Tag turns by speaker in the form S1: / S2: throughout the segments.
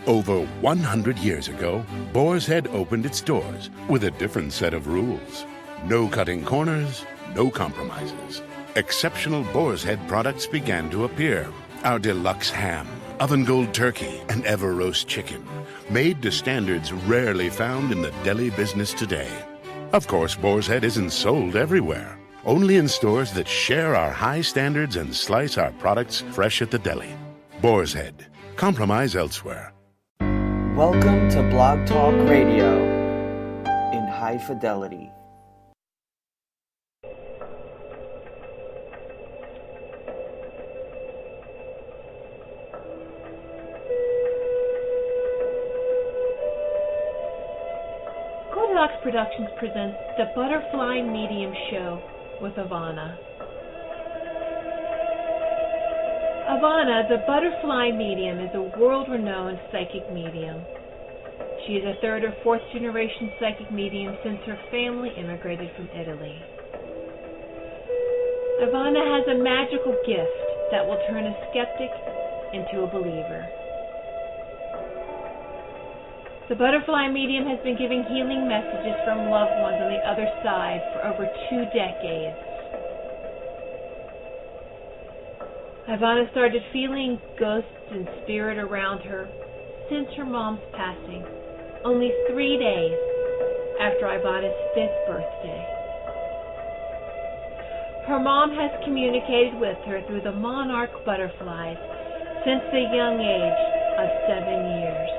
S1: Over 100 years ago, Boar's Head opened its doors with a different set of rules. No cutting corners, no compromises. Exceptional Boar's Head products began to appear. Our deluxe ham, oven gold turkey, and ever roast chicken, made to standards rarely found in the deli business today. Of course, Boar's Head isn't sold everywhere. Only in stores that share our high standards and slice our products fresh at the deli. Boar's Head. Compromise elsewhere.
S2: Welcome to Blog Talk Radio in high fidelity.
S3: Goldilocks Productions presents the ButterFly Medium Show with Ivana. Ivana, the ButterFly medium, is a world-renowned psychic medium. She is a third or fourth generation psychic medium since her family immigrated from Italy. Ivana has a magical gift that will turn a skeptic into a believer. The ButterFly medium has been giving healing messages from loved ones on the other side for over 2 decades. Ivana started feeling ghosts and spirit around her since her mom's passing, only 3 days after Ivana's 5th birthday. Her mom has communicated with her through the Monarch ButterFlies since the young age of 7 years.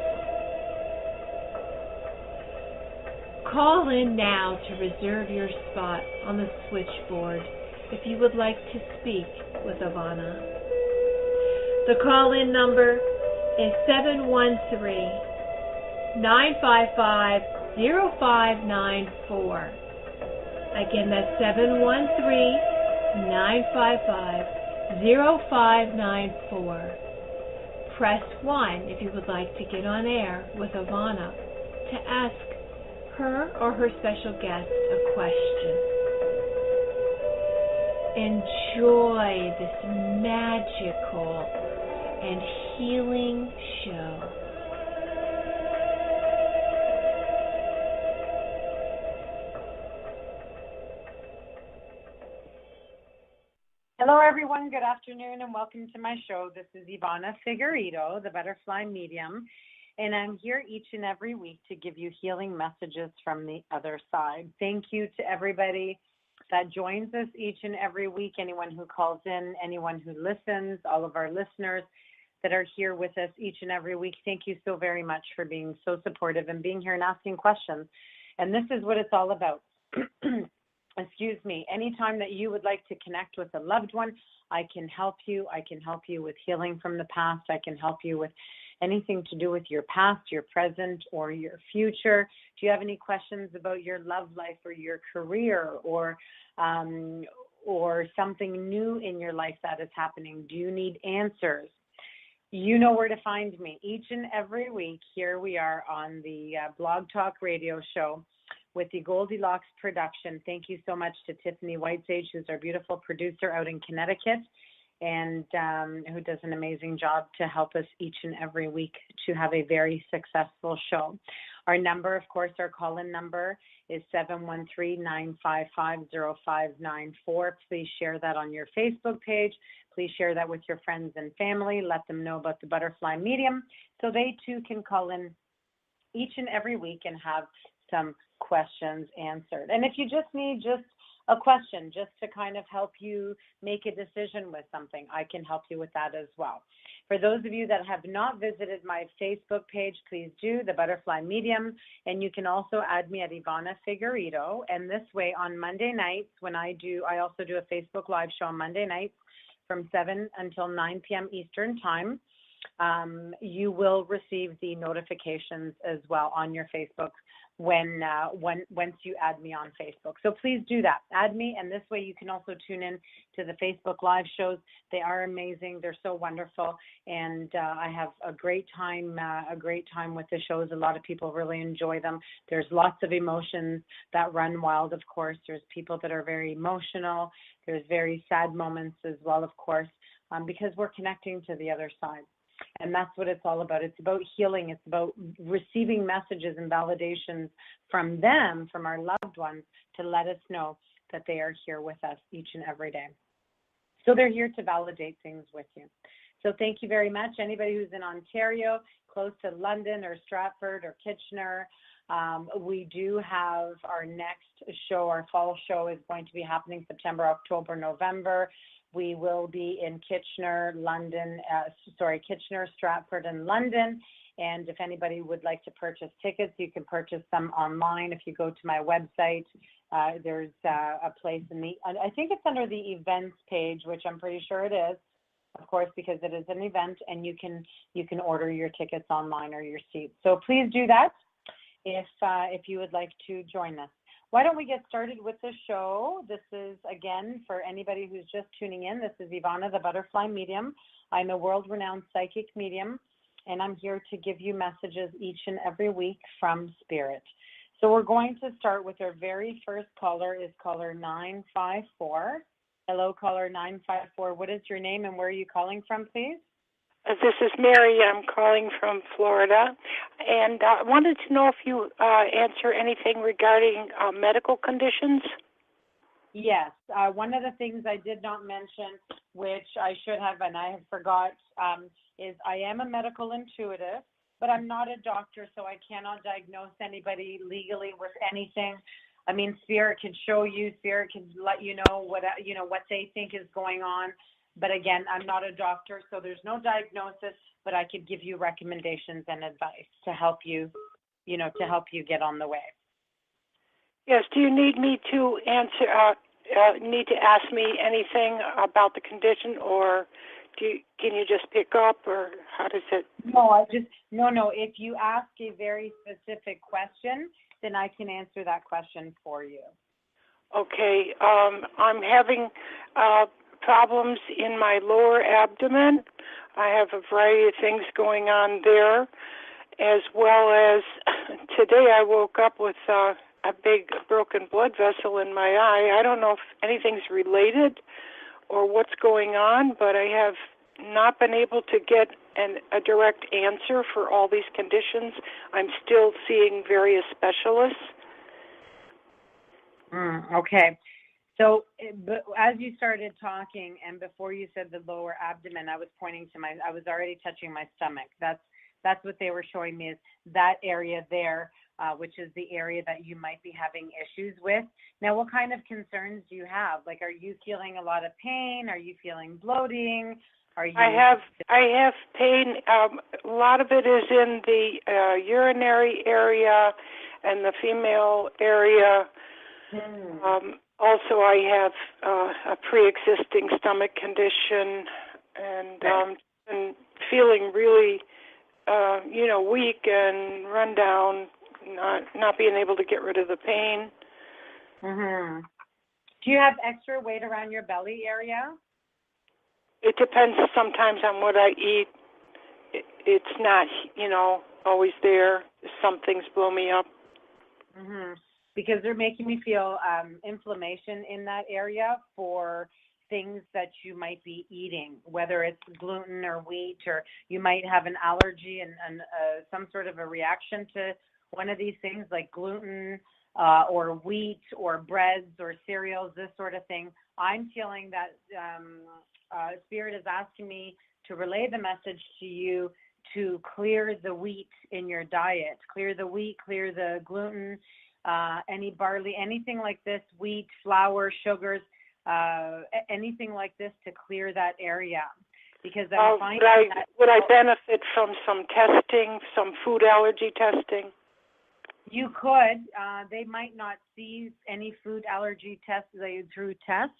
S3: Call in now to reserve your spot on the switchboard if you would like to speak with Ivana. The call-in number is 713-955-0594. Again, that's 713-955-0594. Press 1 if you would like to get on air with Ivana to ask her or her special guest a question. Enjoy this magical and healing show.
S4: Hello, everyone. Good afternoon, and welcome to my show. This is Ivana Figueredo, the ButterFly medium, and I'm here each and every week to give you healing messages from the other side. Thank you to everybody that joins us each and every week, anyone who calls in, anyone who listens, all of our listeners that are here with us each and every week. Thank you so very much for being so supportive and being here and asking questions. And this is what it's all about. Excuse me. Anytime that you would like to connect with a loved one, I can help you. I can help you with healing from the past. I can help you with anything to do with your past, your present, or your future. Do you have any questions about your love life or your career or something new in your life that is happening? Do you need answers? You know where to find me. Each and every week, here we are on the Blog Talk Radio show with the Goldilocks production. Thank you so much to Tiffany Whitesage, who's our beautiful producer out in Connecticut, and who does an amazing job to help us each and every week to have a very successful show. Our number, of course, our call-in number is 713-955-0594. Please share that on your Facebook page. Please share that with your friends and family. Let them know about the ButterFly medium so they too can call in each and every week and have some questions answered. And if you just need a question just to kind of help you make a decision with something, I can help you with that as well. For those of you that have not visited my Facebook page, please do, the ButterFly Medium, and you can also add me at Ivana Figueredo. And this way, on Monday nights, I also do a Facebook Live show on Monday nights from 7 until 9 p.m. Eastern Time. You will receive the notifications as well on your Facebook once you add me on Facebook. So please do that. Add me, and this way you can also tune in to the Facebook Live shows. They are amazing. They're so wonderful, and I have a great time with the shows. A lot of people really enjoy them. There's lots of emotions that run wild, of course. There's people that are very emotional. There's very sad moments as well, of course, because we're connecting to the other side. And that's what it's all about. It's about healing. It's about receiving messages and validations from them, from our loved ones, to let us know that they are here with us each and every day. So they're here to validate things with you. So thank you very much. Anybody who's in Ontario, close to London or Stratford or Kitchener, we do have our next show. Our fall show is going to be happening September, October, November. We will be in Kitchener, Kitchener, Stratford, and London. And if anybody would like to purchase tickets, you can purchase them online. If you go to my website, there's a place I think it's under the events page, which I'm pretty sure it is, of course, because it is an event, and you can order your tickets online or your seats. So please do that if you would like to join us. Why don't we get started with the show? This is, again, for anybody who's just tuning in, this is Ivana, the Butterfly Medium. I'm a world-renowned psychic medium, and I'm here to give you messages each and every week from Spirit. So we're going to start with our very first caller, is caller 954. Hello, caller 954. What is your name and where are you calling from, please?
S5: This is Mary. I'm calling from Florida, and I wanted to know if you answer anything regarding medical conditions.
S4: Yes. One of the things I did not mention, which I should have, and I have forgot, is I am a medical intuitive, but I'm not a doctor, so I cannot diagnose anybody legally with anything. I mean, Spirit can show you, Spirit can let you know what they think is going on. But again, I'm not a doctor, so there's no diagnosis, but I could give you recommendations and advice to help you, to help you get on the way.
S5: Yes. Do you need me to answer? Need to ask me anything about the condition, or can you just pick up, or how does it?
S4: No, no. If you ask a very specific question, then I can answer that question for you.
S5: Okay. I'm having problems in my lower abdomen. I have a variety of things going on there, as well as today I woke up with a big broken blood vessel in my eye. I don't know if anything's related or what's going on, but I have not been able to get a direct answer for all these conditions. I'm still seeing various specialists.
S4: Okay. So as you started talking and before you said the lower abdomen, I was pointing to I was already touching my stomach. That's what they were showing me, is that area there, which is the area that you might be having issues with. Now, what kind of concerns do you have? Like, are you feeling a lot of pain? Are you feeling bloating? I
S5: have pain. A lot of it is in the urinary area and the female area. Also, I have a pre-existing stomach condition, and and feeling really, weak and run down, not being able to get rid of the pain.
S4: Do you have extra weight around your belly area?
S5: It depends sometimes on what I eat. It's not, always there. Some things blow me up. Because
S4: they're making me feel inflammation in that area for things that you might be eating, whether it's gluten or wheat, or you might have an allergy and some sort of a reaction to one of these things like gluten or wheat or breads or cereals, this sort of thing. I'm feeling that Spirit is asking me to relay the message to you to clear the wheat in your diet, clear the wheat, clear the gluten, any barley, anything like this, wheat, flour, sugars, anything like this to clear that area. Because I'm finding
S5: would I benefit from some testing, some food allergy testing?
S4: You could. They might not see any food allergy tests through tests,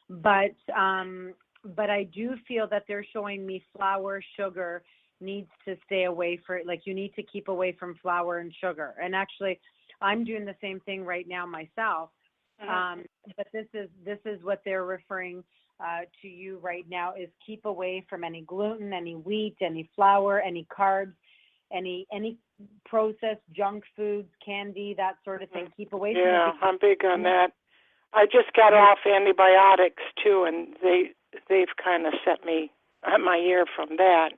S4: but I do feel that they're showing me flour, sugar needs to stay away you need to keep away from flour and sugar. And actually, I'm doing the same thing right now myself. But this is what they're referring to you right now, is keep away from any gluten, any wheat, any flour, any carbs, any processed junk foods, candy, that sort of thing. Keep away from it.
S5: Yeah, I'm big on that. I just got off antibiotics too, and they've kind of set me at my ear from that.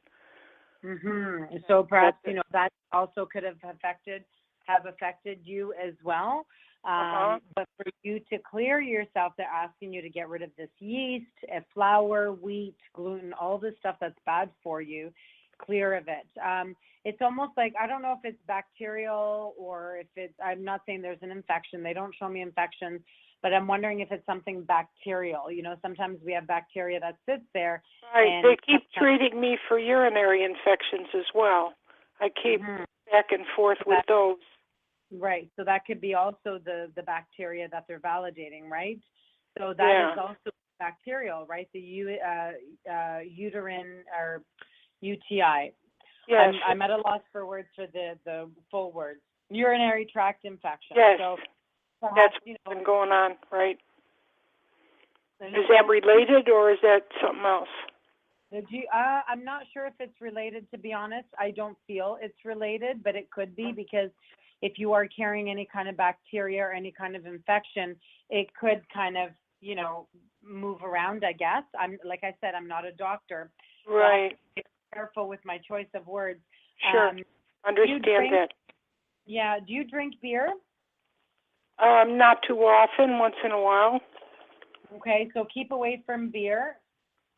S4: So perhaps, that also could have affected you as well. But for you to clear yourself, they're asking you to get rid of this yeast, flour, wheat, gluten, all this stuff that's bad for you, clear of it. It's almost like, I don't know if it's bacterial or if it's, I'm not saying there's an infection. They don't show me infections, but I'm wondering if it's something bacterial. Sometimes we have bacteria that sits there.
S5: Right. They keep treating me for urinary infections as well. I keep back and forth with those.
S4: Right. So that could be also the bacteria that they're validating, right? So that is also bacterial, right? The uterine or UTI.
S5: Yes.
S4: I'm at a loss for words for the full words. Urinary tract infection.
S5: Yes.
S4: So perhaps,
S5: that's what's been going on, right? Is that related or is that something else?
S4: I'm not sure if it's related, to be honest. I don't feel it's related, but it could be, because if you are carrying any kind of bacteria or any kind of infection, it could kind of, move around, I guess. Like I said, I'm not a doctor.
S5: Right.
S4: So be careful with my choice of words.
S5: Sure. Understand that.
S4: Yeah. Do you drink beer?
S5: Not too often, once in a while.
S4: Okay, so keep away from beer.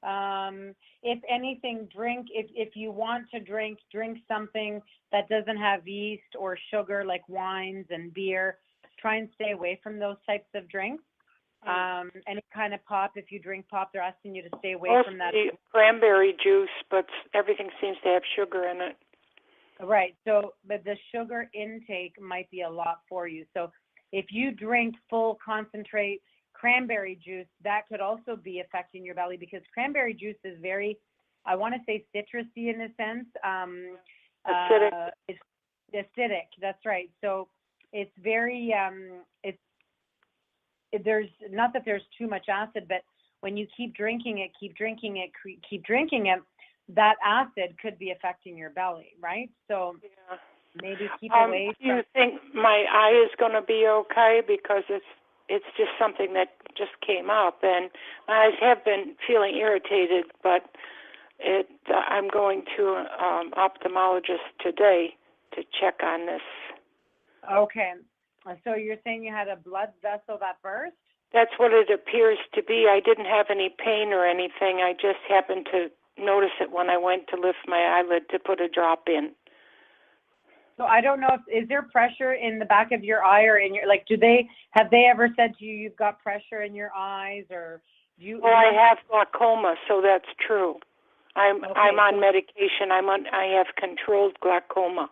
S4: If anything, if you want to drink something that doesn't have yeast or sugar, like wines and beer. Try and stay away from those types of drinks. Any kind of pop, if you drink pop, they're asking you to stay away from that.
S5: Mostly cranberry juice, but everything seems to have sugar in it.
S4: Right, so, but the sugar intake might be a lot for you. So if you drink full concentrate cranberry juice, that could also be affecting your belly, because cranberry juice is very, I want to say, citrusy in a sense.
S5: Acidic.
S4: It's acidic, that's right. So it's very, there's not that there's too much acid, but when you keep drinking it, that acid could be affecting your belly, right? So maybe keep away from.
S5: Do you think my eye is going to be okay? Because it's just something that just came up, and my eyes have been feeling irritated, but I'm going to an ophthalmologist today to check on this.
S4: Okay. So you're saying you had a blood vessel that burst?
S5: That's what it appears to be. I didn't have any pain or anything. I just happened to notice it when I went to lift my eyelid to put a drop in.
S4: So I don't know is there pressure in the back of your eye or in your, like, have they ever said to you you've got pressure in your eyes, or do you?
S5: Well, I have glaucoma, so that's true. I'm on medication. I have controlled glaucoma.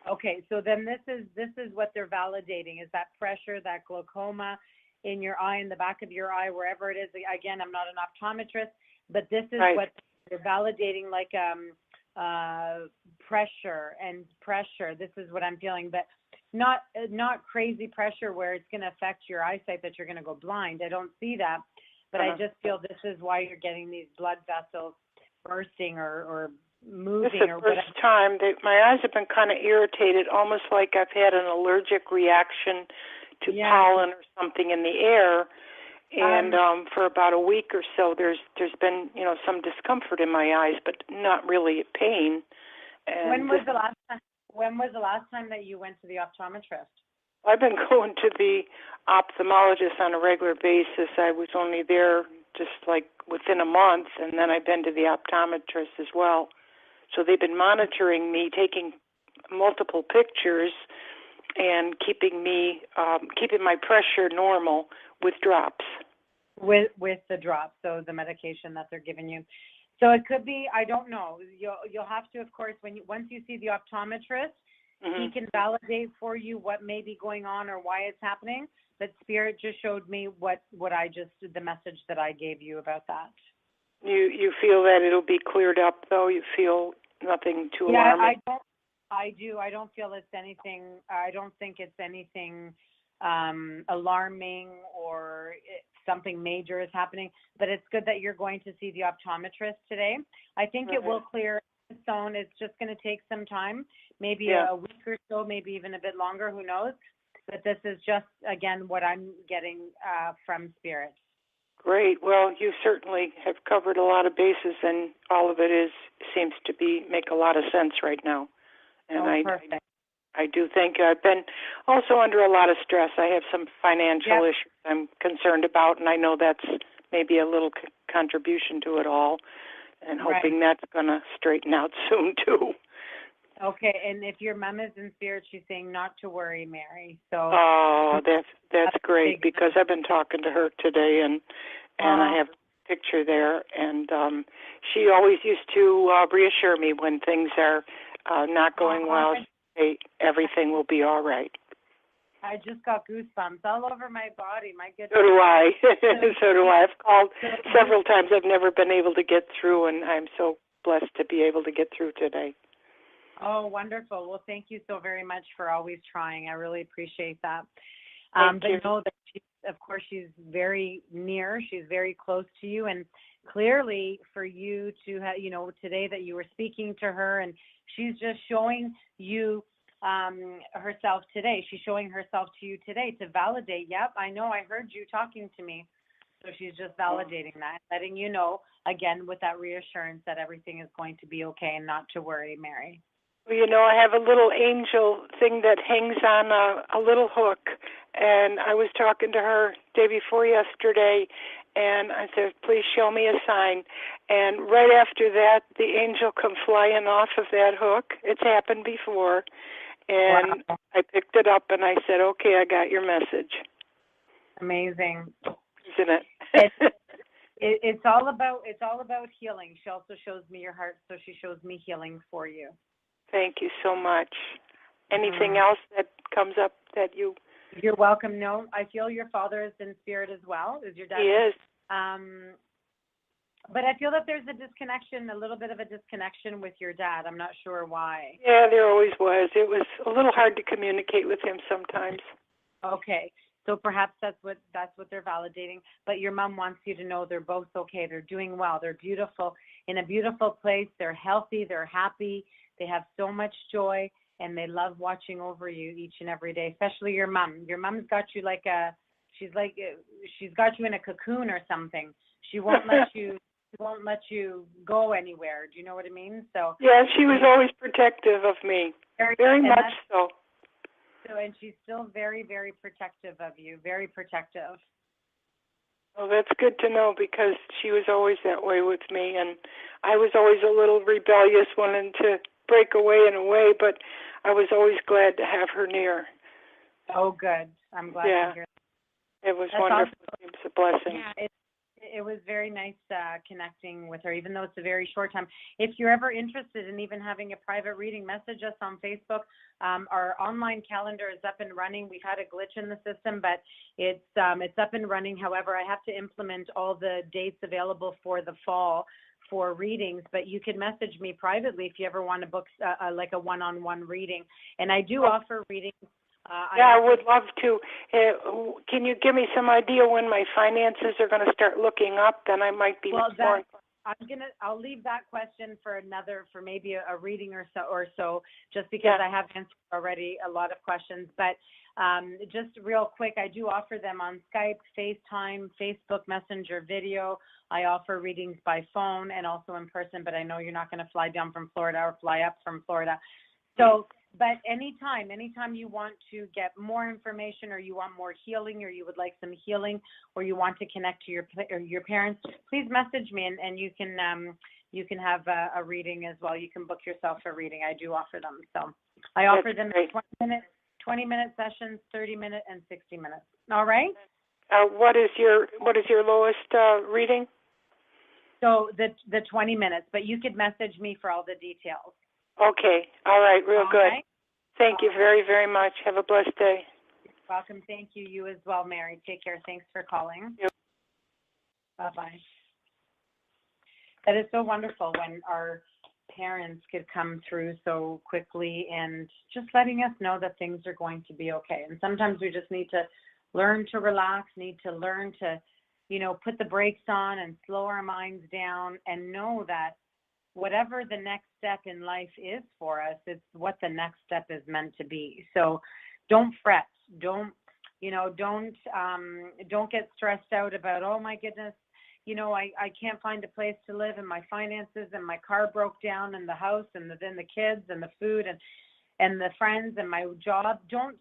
S4: Okay, so then this is what they're validating, is that pressure, that glaucoma in your eye, in the back of your eye, wherever it is. Again, I'm not an optometrist, but this is what they're validating, like pressure. This is what I'm feeling, but not crazy pressure where it's going to affect your eyesight, that you're going to go blind. I don't see that, but I just feel this is why you're getting these blood vessels bursting or moving.
S5: This is the first time that my eyes have been kind of irritated, almost like I've had an allergic reaction to pollen or something in the air. And for about a week or so, there's been some discomfort in my eyes, but not really pain. And
S4: when was the last time that you went to the optometrist?
S5: I've been going to the ophthalmologist on a regular basis. I was only there just like within a month, and then I've been to the optometrist as well. So they've been monitoring me, taking multiple pictures, and keeping my pressure normal with drops. With
S4: the drops, so the medication that they're giving you. So it could be, I don't know. You'll have to, of course, once you see the optometrist, he can validate for you what may be going on or why it's happening. But Spirit just showed me the message that I gave you about that.
S5: You feel that it'll be cleared up, though? You feel nothing too alarming?
S4: Yeah, I do. I don't feel it's anything. I don't think it's anything alarming or something major is happening. But it's good that you're going to see the optometrist today. I think it will clear its own. It's just going to take some time, maybe a week or so, maybe even a bit longer. Who knows? But this is just, again, what I'm getting from Spirit.
S5: Great. Well, you certainly have covered a lot of bases, and all of it seems to make a lot of sense right now. And
S4: Perfect.
S5: I do thank you. I've been also under a lot of stress. I have some financial issues I'm concerned about, and I know that's maybe a little contribution to it all, and hoping that's going to straighten out soon, too.
S4: Okay, and if your mom is in spirit, she's saying not to worry, Mary. So.
S5: Oh, that's great, because I've been talking to her today, and I have a picture there, and she always used to reassure me when things are not going well. Say, everything will be all right.
S4: I just got goosebumps all over my body. My goodness.
S5: So do I. So do I. I've called several times. I've never been able to get through, and I'm so blessed to be able to get through today.
S4: Oh, wonderful. Well, thank you so very much for always trying. I really appreciate that.
S5: Thank
S4: but
S5: you.
S4: know that, of course, she's very near. She's very close to you. And clearly for you to have, today that you were speaking to her, and she's just showing you herself today. She's showing herself to you today to validate, yep, I know, I heard you talking to me. So she's just validating that, letting you know, again, with that reassurance that everything is going to be okay and not to worry, Mary.
S5: Well, I have a little angel thing that hangs on a little hook, and I was talking to her day before yesterday, and I said, please show me a sign. And right after that, the angel come flying off of that hook. It's happened before. And wow. I picked it up, and I said, okay, I got your message.
S4: Amazing.
S5: Isn't it?
S4: It's all about healing. She also shows me your heart, so she shows me healing for you.
S5: Thank you so much. Anything else that comes up that you...
S4: You're welcome. No, I feel your father is in spirit as well. Is your dad?
S5: He is.
S4: But I feel that there's a little bit of a disconnection with your dad. I'm not sure why.
S5: Yeah, there always was. It was a little hard to communicate with him sometimes.
S4: Okay. So perhaps that's what they're validating. But your mom wants you to know they're both okay. They're doing well. They're beautiful, in a beautiful place. They're healthy. They're happy. They have so much joy, and they love watching over you each and every day, especially your mom. Your mom's got you she's got you in a cocoon or something. She won't let you go anywhere. Do you know what I mean? So
S5: yeah, she was always protective of me. Very much so.
S4: And she's still very, very protective of you. Very protective.
S5: Well, that's good to know, because she was always that way with me, and I was always a little rebellious, wanting to break away and away, but I was always glad to have her near.
S4: Oh, good. I'm glad to hear that.
S5: It was wonderful. Awesome. It was a blessing.
S4: Yeah, it was very nice connecting with her, even though it's a very short time. If you're ever interested in even having a private reading, message us on Facebook. Our online calendar is up and running. We've had a glitch in the system, but it's up and running. However, I have to implement all the dates available for the fall for readings, but you can message me privately if you ever want to book like a one-on-one reading. And I do offer readings.
S5: I would love to. Can you give me some idea when my finances are going to start looking up? Then I might be more.
S4: I'll leave that question for maybe a reading or so, just because I have answered already a lot of questions. But just real quick, I do offer them on Skype, FaceTime, Facebook Messenger video. I offer readings by phone and also in person, but I know you're not going to fly down from Florida or fly up from Florida. So, but anytime you want to get more information, or you want more healing, or you would like some healing, or you want to connect to your parents, please message me, and you can have a reading as well. You can book yourself a reading. I do offer them. So I offer them 20-minute sessions, 30-minute, and 60 minutes. All right.
S5: What is your lowest reading?
S4: So the 20 minutes, but you could message me for all the details.
S5: Okay. All right. Real good.
S4: Right.
S5: Thank you very, very much. Have a blessed day.
S4: You're welcome. Thank you. You as well, Mary. Take care. Thanks for calling.
S5: Yep.
S4: Bye-bye. That is so wonderful when our parents could come through so quickly and just letting us know that things are going to be okay. And sometimes we just need to learn to relax, need to learn to, put the brakes on and slow our minds down and know that whatever the next step in life is for us, it's what the next step is meant to be. So don't fret. Don't Don't get stressed out about, oh my goodness, I can't find a place to live and my finances and my car broke down and the house and then the kids and the food and the friends and my job. Don't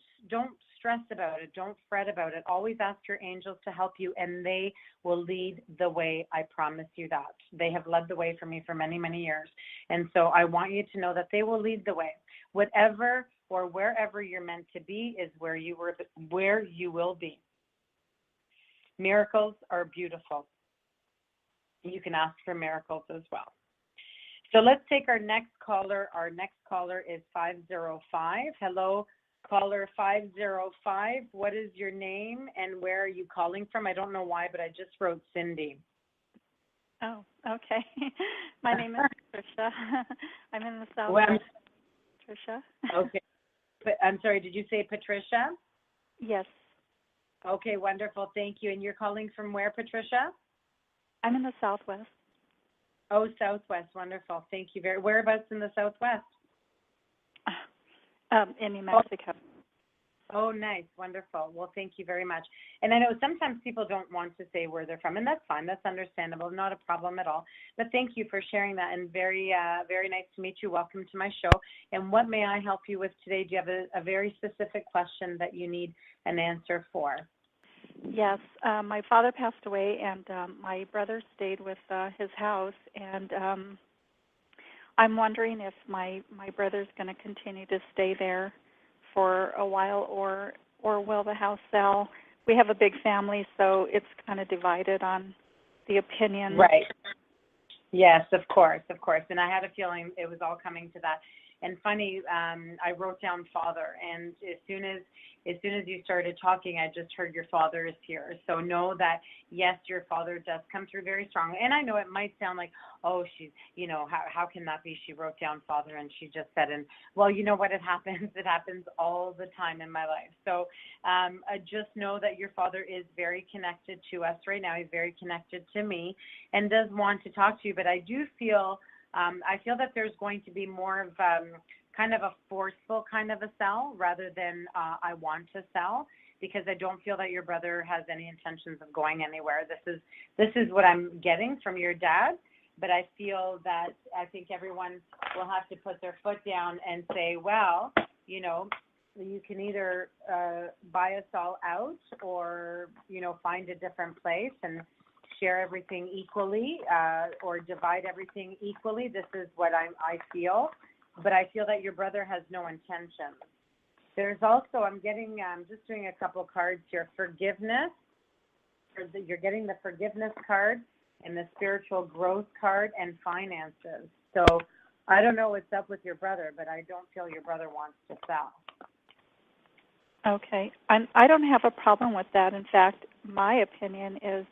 S4: stress about it. Don't fret about it. Always ask your angels to help you, and they will lead the way. I promise you that. They have led the way for me for many, many years. And so I want you to know that they will lead the way. Whatever or wherever you're meant to be is where you will be. Miracles are beautiful. You can ask for miracles as well. So let's take our next caller. Our next caller is 505. Hello, caller 505. What is your name and where are you calling from? I don't know why, but I just wrote Cindy.
S6: Oh, okay. My name is Patricia. I'm in the Southwest. Patricia.
S4: Okay. I'm sorry, did you say Patricia?
S6: Yes.
S4: Okay, wonderful. Thank you. And you're calling from where, Patricia?
S6: I'm in the Southwest.
S4: Oh, Southwest. Wonderful. Thank you very. Whereabouts in the Southwest?
S6: In New Mexico.
S4: Oh, nice. Wonderful. Well, thank you very much. And I know sometimes people don't want to say where they're from, and that's fine. That's understandable. Not a problem at all. But thank you for sharing that, and very nice to meet you. Welcome to my show. And what may I help you with today? Do you have a very specific question that you need an answer for?
S6: Yes. My father passed away, and my brother stayed with his house, and I'm wondering if my brother's going to continue to stay there for a while, or will the house sell? We have a big family, so it's kind of divided on the opinion.
S4: Right. Yes, of course. And I had a feeling it was all coming to that. And funny, I wrote down father, and as soon as you started talking, I just heard your father is here. So know that, yes, your father does come through very strongly. And I know it might sound like, oh, she's, how can that be? She wrote down father and she just said, and well, you know what, it happens. It happens all the time in my life. So just know that your father is very connected to us right now. He's very connected to me and does want to talk to you. But I do feel, that there's going to be more of kind of a forceful kind of a sell rather than I want to sell, because I don't feel that your brother has any intentions of going anywhere. This is what I'm getting from your dad, but I feel that I think everyone will have to put their foot down and say, well, you can either buy us all out or, find a different place and share everything equally or divide everything equally. This is what I feel. But I feel that your brother has no intention. There's also, I'm just doing a couple cards here, forgiveness. You're getting the forgiveness card and the spiritual growth card and finances. So I don't know what's up with your brother, but I don't feel your brother wants to sell.
S6: Okay. I don't have a problem with that. In fact, my opinion is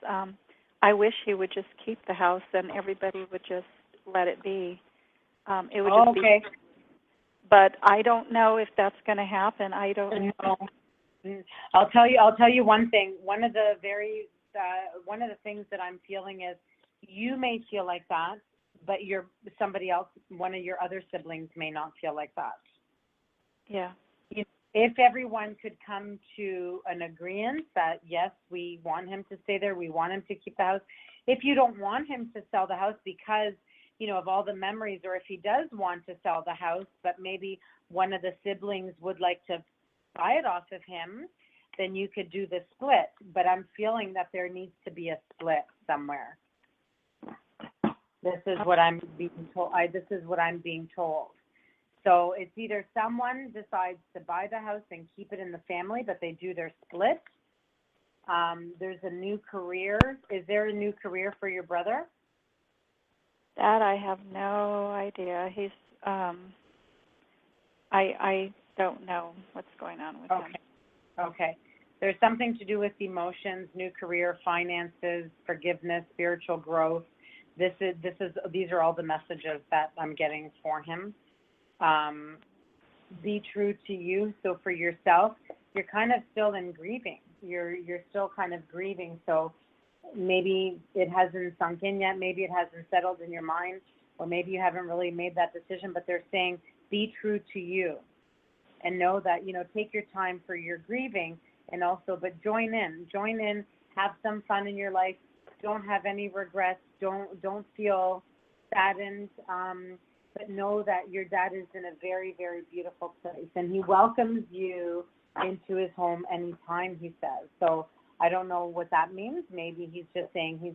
S6: I wish he would just keep the house and everybody would just let it be. It would just
S4: okay.
S6: be, but I don't know if that's going to happen. I don't know.
S4: I'll tell you one thing. One of the things that I'm feeling is you may feel like that, but somebody else, one of your other siblings, may not feel like that.
S6: Yeah.
S4: If everyone could come to an agreement that yes, we want him to stay there, we want him to keep the house. If you don't want him to sell the house because of all the memories, or if he does want to sell the house, but maybe one of the siblings would like to buy it off of him, then you could do the split. But I'm feeling that there needs to be a split somewhere. This is what I'm being told. So it's either someone decides to buy the house and keep it in the family, but they do their split. There's a new career. Is there a new career for your brother?
S6: That I have no idea. He's I don't know what's going on with him.
S4: Okay. There's something to do with emotions, new career, finances, forgiveness, spiritual growth. These are all the messages that I'm getting for him. Be true to you. So for yourself, you're kind of still in grieving. You're still kind of grieving. So maybe it hasn't sunk in yet. Maybe it hasn't settled in your mind, or maybe you haven't really made that decision, but they're saying be true to you and know that, take your time for your grieving, and also, but join in, have some fun in your life. Don't have any regrets. Don't feel saddened. But know that your dad is in a very, very beautiful place, and he welcomes you into his home anytime, he says. So I don't know what that means. Maybe he's just saying he's,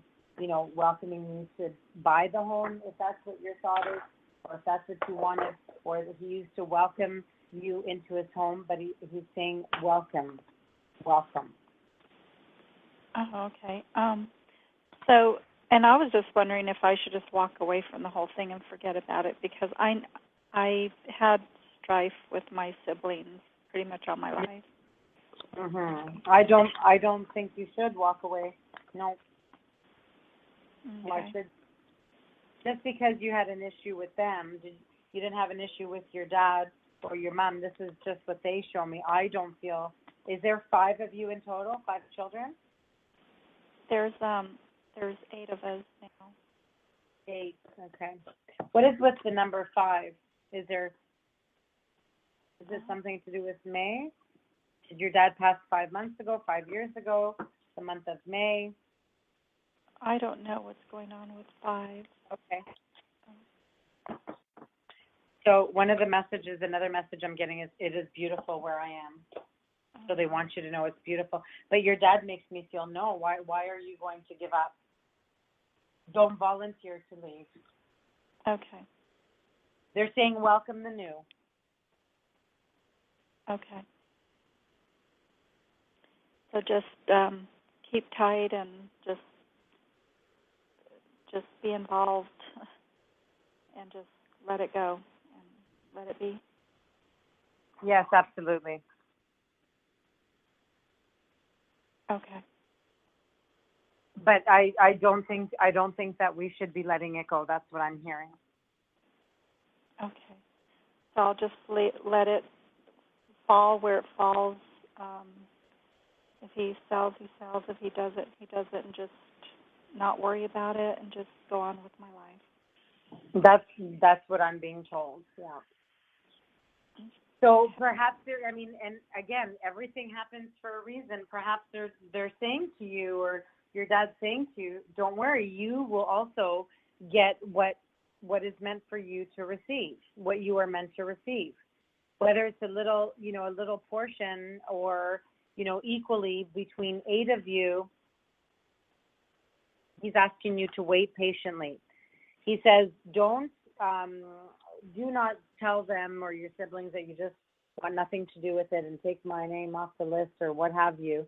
S4: welcoming you to buy the home, if that's what your thought is, or if that's what you wanted, or that he used to welcome you into his home, but he's saying welcome. Welcome.
S6: Oh, okay. So, and I was just wondering if I should just walk away from the whole thing and forget about it, because I had strife with my siblings pretty much all my life.
S4: Mhm. I don't think you should walk away. No.
S6: Okay.
S4: Why should? Just because you had an issue with them, you didn't have an issue with your dad or your mom. This is just what they show me. I don't feel. Is there 5 of you in total? 5 children?
S6: There's 8 of us now.
S4: 8. Okay. What is with the number 5? Is this something to do with May? Did your dad pass 5 months ago, 5 years ago, the month of May?
S6: I don't know what's going on with 5.
S4: Okay. So another message I'm getting is, it is beautiful where I am. So they want you to know it's beautiful. But your dad makes me feel, no, why are you going to give up? Don't volunteer to leave.
S6: Okay.
S4: They're saying welcome the new.
S6: Okay. So just keep tight and just be involved and just let it go and let it be.
S4: Yes, absolutely.
S6: Okay.
S4: But I don't think that we should be letting it go. That's what I'm hearing.
S6: Okay. So I'll just let it fall where it falls. If he sells, he sells. If he doesn't, he doesn't, and just not worry about it and just go on with my life.
S4: That's what I'm being told. Yeah. So perhaps and again, everything happens for a reason. Perhaps they're saying to you, or your dad's saying to you, don't worry, you will also get what is meant for you to receive, what you are meant to receive. Whether it's a little portion or, equally between 8 of you, he's asking you to wait patiently. He says, do not tell them or your siblings that you just want nothing to do with it and take my name off the list or what have you.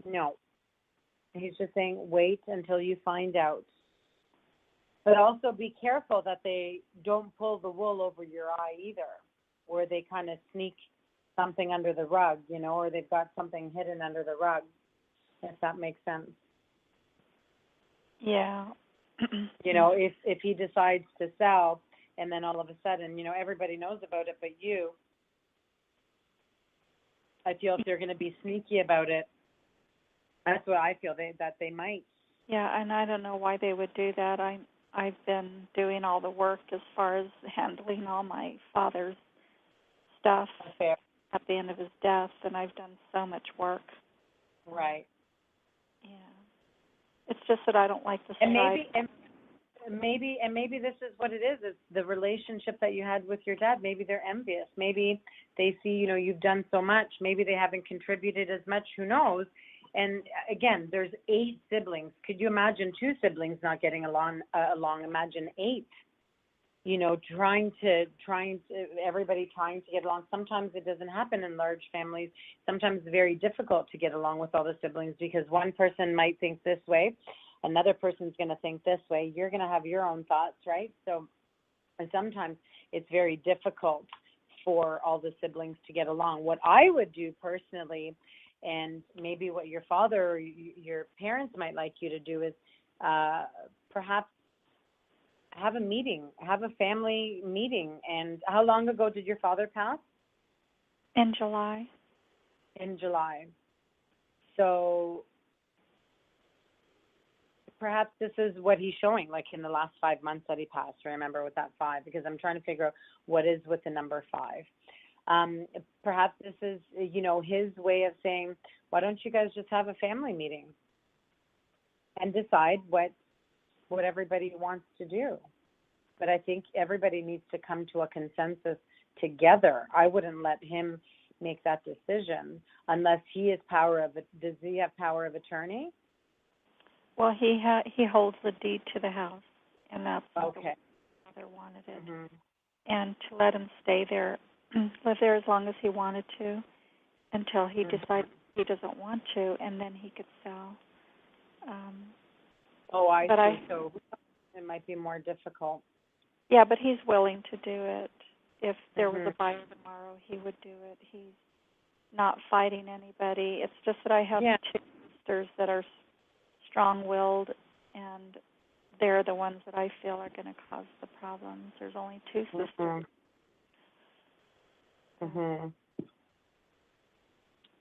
S4: No. He's just saying, wait until you find out. But also be careful that they don't pull the wool over your eye either, or they kind of sneak something under the rug, or they've got something hidden under the rug, if that makes sense.
S6: Yeah.
S4: If he decides to sell and then all of a sudden, everybody knows about it but you, I feel if they're going to be sneaky about it, that's what I feel, that they might.
S6: Yeah, and I don't know why they would do that. I've been doing all the work as far as handling all my father's stuff at the end of his death, and I've done so much work.
S4: Right.
S6: Yeah. It's just that I don't like the strife.
S4: And maybe this is what it is. It's the relationship that you had with your dad. Maybe they're envious. Maybe they see, you've done so much. Maybe they haven't contributed as much. Who knows? And again, there's 8 siblings. Could you imagine 2 siblings not getting along? Imagine 8. Everybody trying to get along. Sometimes it doesn't happen in large families. Sometimes it's very difficult to get along with all the siblings because one person might think this way, another person's going to think this way. You're going to have your own thoughts, right? So, and sometimes it's very difficult for all the siblings to get along. What I would do personally, and maybe what your father or your parents might like you to do, is perhaps have a meeting, have a family meeting. And how long ago did your father pass?
S6: In July.
S4: In July. So perhaps this is what he's showing, like in the last 5 months that he passed. Remember with that 5, because I'm trying to figure out what is with the number 5. Perhaps this is, his way of saying, why don't you guys just have a family meeting and decide what everybody wants to do? But I think everybody needs to come to a consensus together. I wouldn't let him make that decision unless he has does he have power of attorney?
S6: Well, he holds the deed to the house, and that's
S4: okay.
S6: The father wanted it.
S4: Mm-hmm.
S6: And to let him stay there, live there as long as he wanted to, until he decides he doesn't want to, and then he could sell.
S4: I see. So it might be more difficult.
S6: Yeah, but he's willing to do it. If there was a buyer tomorrow, he would do it. He's not fighting anybody. It's just that I have two sisters that are strong-willed, and they're the ones that I feel are going to cause the problems. There's only two sisters.
S4: Mm-hmm.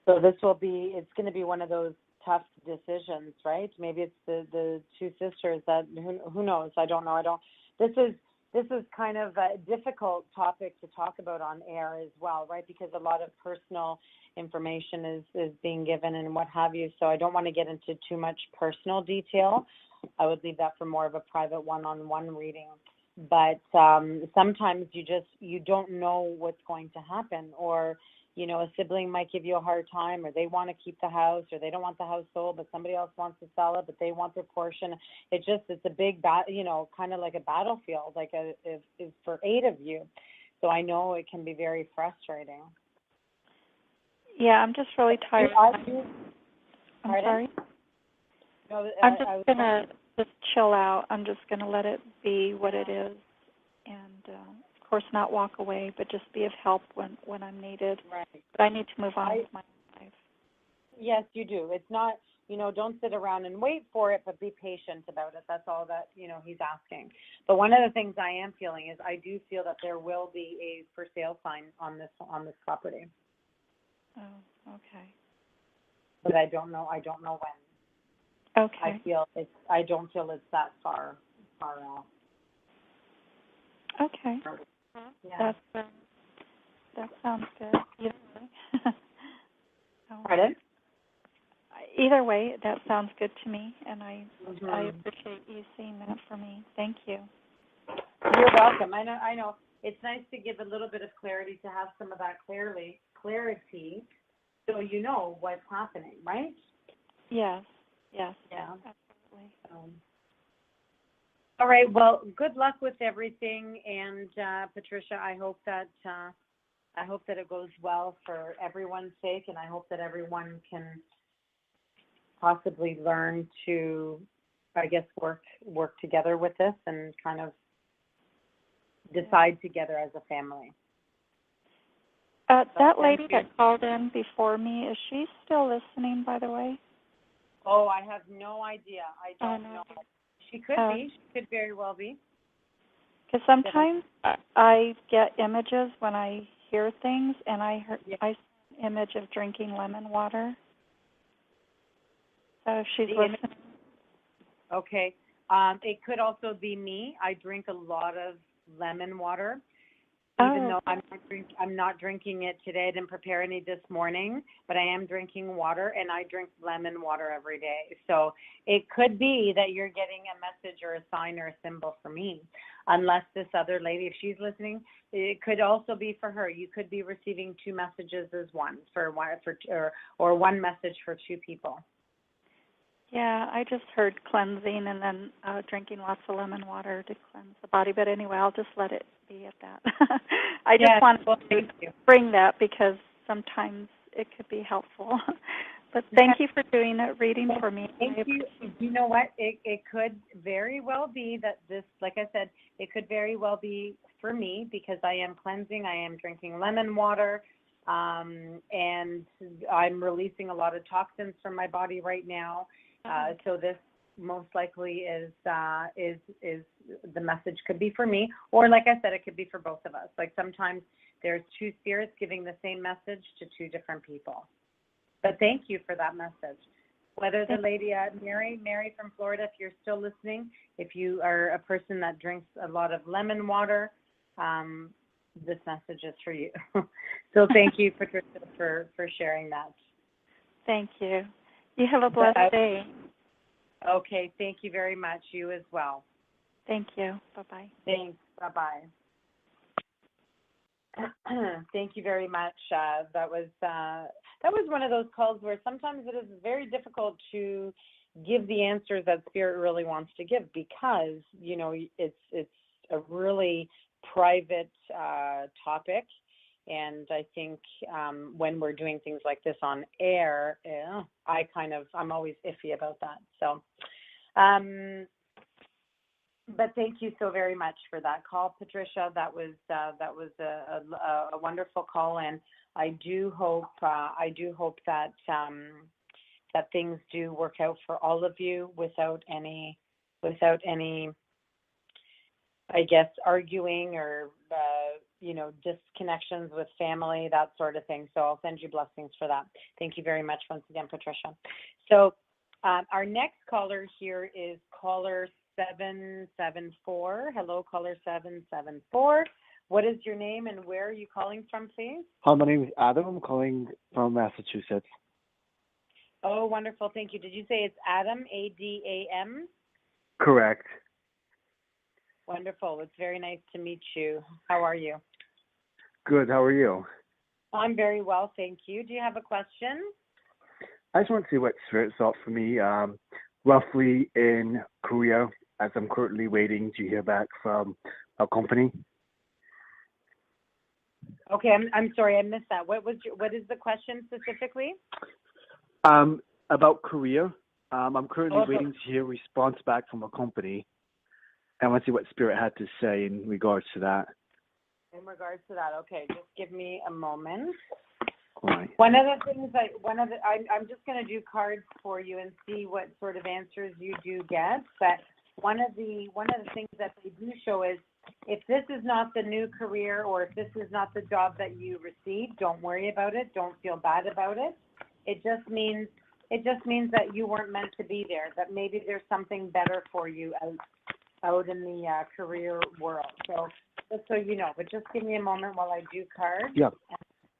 S4: So it's going to be one of those tough decisions, right? Maybe it's the two sisters that, who knows? I don't know. This is kind of a difficult topic to talk about on air as well, right? Because a lot of personal information is being given and what have you. So I don't want to get into too much personal detail. I would leave that for more of a private one-on-one reading. But sometimes you don't know what's going to happen, or a sibling might give you a hard time, or they want to keep the house, or they don't want the house sold, but somebody else wants to sell it, but they want their portion. It's a big, kind of like a battlefield, like it's for 8 of you. So I know it can be very frustrating.
S6: Yeah, I'm just really tired. I'm sorry?
S4: No,
S6: I'm just going to just chill out. I'm just going to let it be what it is, and of course not walk away, but just be of help when I'm needed.
S4: Right.
S6: But I need to move on with my life.
S4: Yes, you do. It's not, don't sit around and wait for it, but be patient about it. That's all that, he's asking. But one of the things I am feeling is I do feel that there will be a for sale sign on this property.
S6: Oh, okay.
S4: But I don't know when.
S6: Okay.
S4: I don't feel it's that far off.
S6: Okay.
S4: Yeah.
S6: That sounds good. Either way.
S4: Pardon?
S6: Either way, that sounds good to me, and I appreciate you seeing that for me. Thank you.
S4: You're welcome. I know. It's nice to give a little bit of clarity, to have some of that clarity, so you know what's happening, right?
S6: Yes.
S4: Yeah.
S6: Absolutely.
S4: All right. Well, good luck with everything, and Patricia, I hope that it goes well for everyone's sake, and I hope that everyone can possibly learn to, I guess, work together with this and kind of decide together as a family.
S6: That lady that called in before me, is she still listening, by the way?
S4: Oh, I have no idea. I don't know. She could be. She could very well be.
S6: Because sometimes I get images when I hear things, and I saw an image of drinking lemon water. So if she's listening.
S4: Okay. It could also be me. I drink a lot of lemon water. Even though I'm not drinking it today. I didn't prepare any this morning, but I am drinking water, and I drink lemon water every day. So it could be that you're getting a message or a sign or a symbol for me, unless this other lady, if she's listening, it could also be for her. You could be receiving 2 messages as one, or one message for 2 people.
S6: Yeah, I just heard cleansing and then drinking lots of lemon water to cleanse the body. But anyway, I'll just let it be at that. I just wanted to bring that because sometimes it could be helpful. But thank you for doing a reading for me.
S4: Thank you. You know what? It could very well be that this, like I said, it could very well be for me because I am cleansing. I am drinking lemon water. And I'm releasing a lot of toxins from my body right now. So this most likely is the message could be for me, or like I said, it could be for both of us. Like sometimes there's 2 spirits giving the same message to 2 different people. But thank you for that message. Whether the lady, Mary from Florida, if you're still listening, if you are a person that drinks a lot of lemon water, this message is for you. So thank you, Patricia, for sharing that.
S6: Thank you. You have a blessed day.
S4: Okay, thank you very much. You as well.
S6: Thank you. Bye-bye.
S4: Thanks. Bye-bye. Thank you very much. That was one of those calls where sometimes it is very difficult to give the answers that Spirit really wants to give, because it's a really private topic, and I think when we're doing things like this on air, I'm always iffy about that. So. But thank you so very much for that call, Patricia. That was a wonderful call, and I do hope that that things do work out for all of you without any, I guess, arguing or disconnections with family, that sort of thing. So I'll send you blessings for that. Thank you very much once again, Patricia. So our next caller here is caller 774. Hello, caller 774. What is your name and where are you calling from, please?
S7: Hi, my name is Adam. I'm calling from Massachusetts.
S4: Oh, wonderful. Thank you. Did you say it's Adam, A-D-A-M?
S7: Correct.
S4: Wonderful. It's very nice to meet you. How are you?
S7: Good. How are you?
S4: I'm very well, thank you. Do you have a question?
S7: I just want to see what Spirit thought for me, roughly in Korea, as I'm currently waiting to hear back from a company.
S4: Okay, I'm sorry, I missed that. What is the question specifically?
S7: About Korea. I'm currently waiting to hear a response back from a company. I want to see what Spirit had to say in regards to that.
S4: In regards to that, okay, just give me a moment.
S7: Right.
S4: One of the things I'm just going to do cards for you and see what sort of answers you do get. But one of the things that they do show is, if this is not the new career, or if this is not the job that you received, don't worry about it. Don't feel bad about it. It just means that you weren't meant to be there. That maybe there's something better for you out in the career world. So just so you know, but just give me a moment while I do cards.
S7: Yeah.